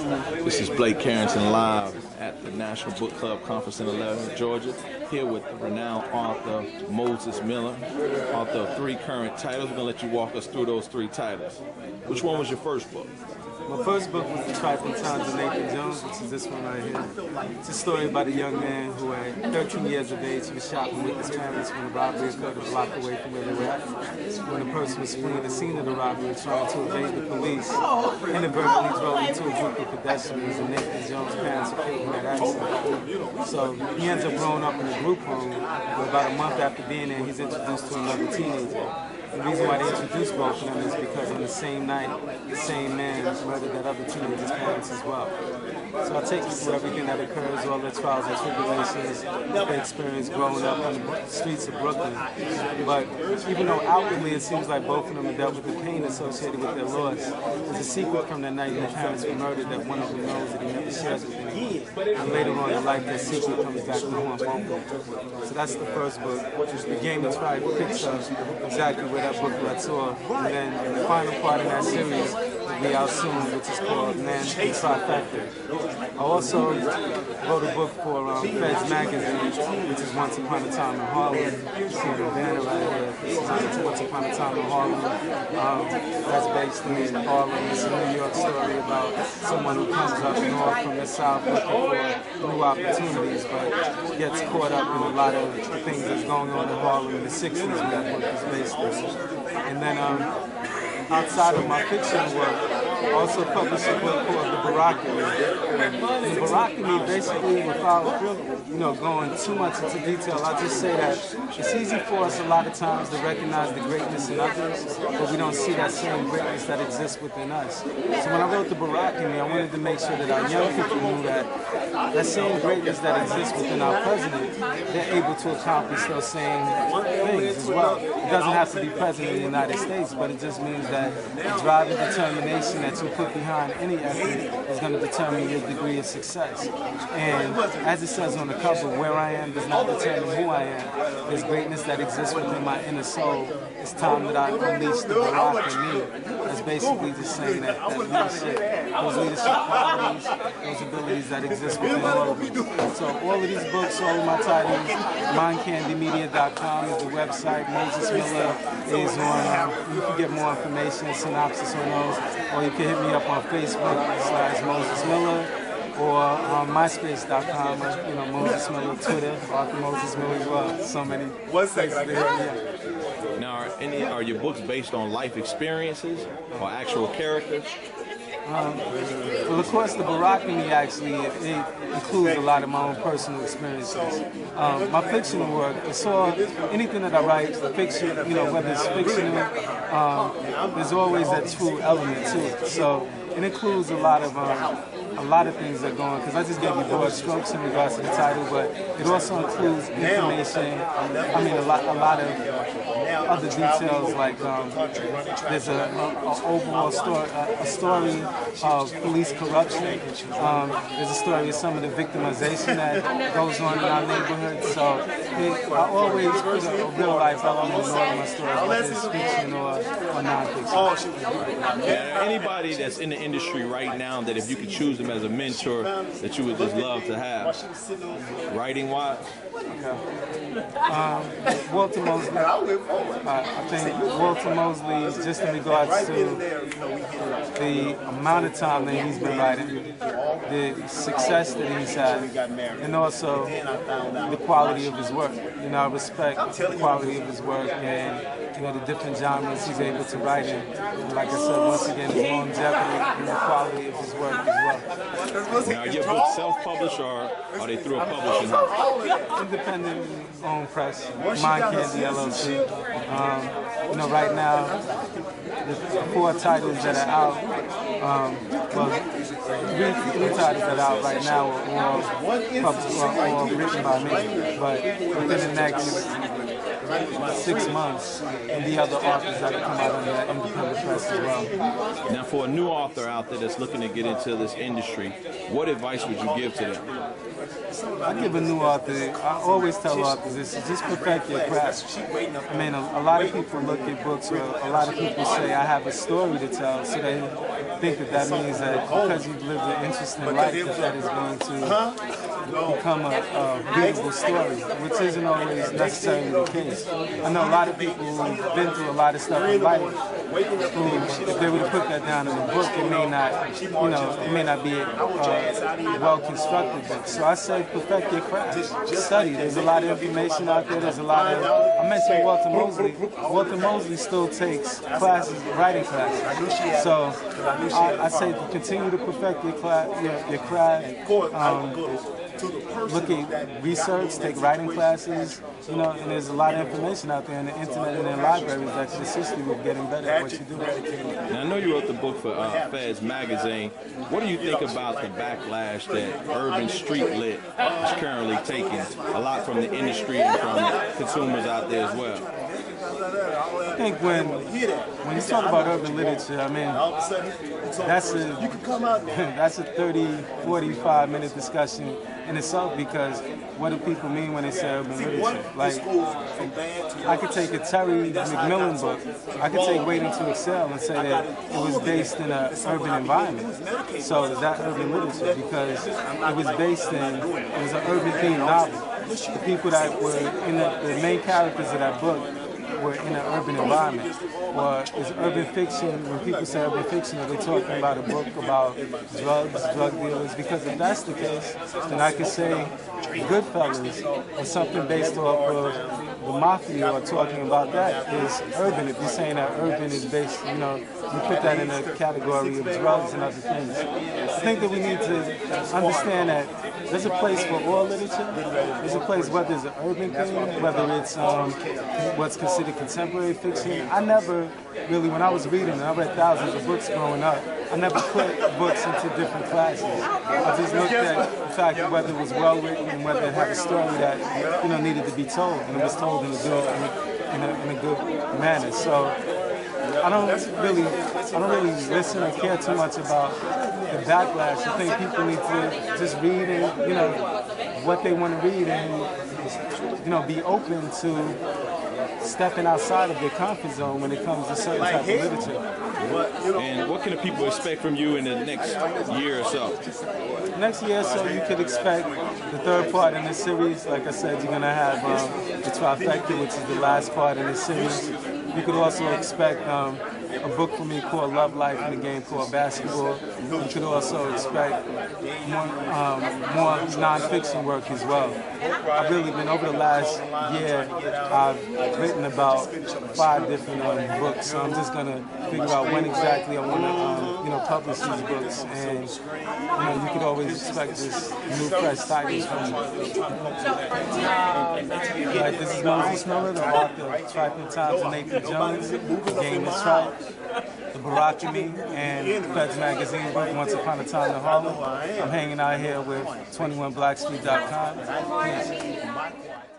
This is Blake Carrington live at the National Book Club Conference in Atlanta, Georgia, here with the renowned author Moses Miller, author of 3 current titles. We're going to let you walk us through those 3 titles. Which one was your first book? My first book was The Trifling Times of Nathan Jones, which is this one right here. It's a story about a young man who at 13 years of age was shopping with his parents when a robbery occurred a block away from where they were at. When the person was fleeing the scene of the robbery trying to evade the police, inadvertently drove into a group of pedestrians, and Nathan Jones' parents were killed in that accident. So he ends up growing up in a group home, but about a month after being there, he's introduced to another teenager. The reason why they introduced both of them is because on the same night, the same man murdered that other teenager's parents as well. So I'll take you through everything that occurs, all the trials and tribulations they experience growing up on the streets of Brooklyn. But even though outwardly it seems like both of them have dealt with the pain associated with their loss, there's a secret from the night their parents were murdered that one of them knows that he never shares with anyone. And later on in life, that secret comes back to haunt both of them. So that's the first book. The Game of Tribe picks up exactly where that book lets off. And then the final part of that series will be out soon, which is called Man the Trifecta. I also wrote a book for Feds Magazine, which is Once Upon a Time in Harlem. You see the banner right here. It's Once Upon a Time in Harlem. That's based in Harlem. It's a New York story about someone who comes up north from the South looking for new opportunities, but gets caught up in a lot of the things that's going on in Harlem in the 60s when that book is based in. And then outside of my fiction work, I also published a book called The Barakini. And The Barakini basically, without going too much into detail, I'll just say that it's easy for us a lot of times to recognize the greatness in others, but we don't see that same greatness that exists within us. So when I wrote The Barakini, I wanted to make sure that our young people knew that that same greatness that exists within our president, they're able to accomplish those same things as well. It doesn't have to be president of the United States, but it just means that the drive and determination that you put behind any effort is going to determine your degree of success. And as it says on the cover, where I am does not determine who I am. There's greatness that exists within my inner soul. It's time that I unleash the Barak in me. That's basically just saying that leadership, those leadership qualities, those abilities that exist within all of us. So all of these books, all of my titles, mindcandymedia.com is the website. Moses Miller is on. You can get more information, synopsis on those, or you can hit me up on Facebook /Moses Miller, or on MySpace.com, Moses Miller, Twitter, Arthur Moses Miller as well. So many places there. Yeah. Now, are your books based on life experiences or actual characters? Well, of course, the Barakini actually it includes a lot of my own personal experiences. My fictional work, it's all anything that I write, fiction, whether it's fictional, there's always that true element to it. So it includes a lot of things that go on, because I just gave you broad strokes in regards to the title, but it also includes information. I mean, a lot of other details, like there's an overall story of police corruption. There's a story of some of the victimization that goes on in our neighborhood. So I always put a real life element in all of my stories, whether it's fiction or nonfiction. Anybody that's in the industry right now that if you could choose them as a mentor that you would just love to have, writing wise? Walter Mosley. I think Walter Mosley, just in regards to the amount of time that he's been writing, the success that he's had, and also the quality of his work. I respect the quality of his work and the different genres he's able to write in. And like I said, once again, his longevity and the quality of his work as well. Now, are your books self-published or are they through a publishing house? Independent owned press, Mind Candy LLC. Right now, the 4 titles that are out, three titles that are out right now are all written by me. But within the next 6 months, and the other authors that have come out on that independent press as well. Now, for a new author out there that's looking to get into this industry, what advice would you give to them? I give a new author, I always tell authors this, is just perfect your craft. I mean, a lot of people look at books, or a lot of people say, I have a story to tell, so they think that means that because you've lived an interesting life, that is going to become a readable story, which isn't always necessarily the case. I know a lot of people who've been through a lot of stuff in life, who, if they were to put that down in a book, it may not, it may not be a well-constructed book. So I say perfect your craft. Study. There's a lot of information out there. There's a lot of, I mentioned Walter Mosley. Walter Mosley still takes classes, writing classes. So I say continue to perfect your craft. Look at research, take writing classes, and there's a lot of information out there on the internet and in libraries that can assist you with getting better at what you do. Now, I know you wrote the book for Feds Magazine. What do you think about the backlash that urban street lit is currently taking, a lot from the industry and from consumers out there as well? I think when you talk about urban literature, I mean, that's a 30, 45 minute discussion in itself, because what do people mean when they say urban literature? Like, I could take a Terry McMillan book, I could take Waiting to Excel and say that it was based in an urban environment. So is that urban literature? Because it was based in, it was an urban themed novel. The people that were in the main characters of that book were in an urban environment. Or is urban fiction, when people say urban fiction, are they talking about a book about drugs, drug dealers? Because if that's the case, then I could say Goodfellas or something based off of the mafia, or talking about that is urban. If you're saying that urban is based, you put that in a category of drugs and other things. I think that we need to understand that there's a place for all literature. There's a place, whether it's an urban thing, whether it's what's considered contemporary fiction. I never really, when I was reading, and I read thousands of books growing up, I never put books into different classes. I just looked at the fact that whether it was well written and whether it had a story that needed to be told, and it was told in a good manner. So I don't really listen or care too much about the backlash. I think people need to just read and what they want to read, and be open to stepping outside of their comfort zone when it comes to certain type of literature. And what can the people expect from you in the next year or so? Next year or so, you could expect the third part in this series. Like I said, you're going to have the trifecta, which is the last part in this series. You could also expect a book from me called Love Life and a game called Basketball. You could also expect more non-fiction work as well. I've really been, over the last year, I've written about 5 different books, so I'm just going to figure out when exactly I want to publish these books, and you could always expect this new fresh titles from me. Right, this is Moses Miller, the author of Trifling Times and Nathan Jones, The Game is Tripe, The Barakami, and Feds Magazine book, Once Upon a Time in Harlem. I'm hanging out here with 21Blackstreet.com. Peace.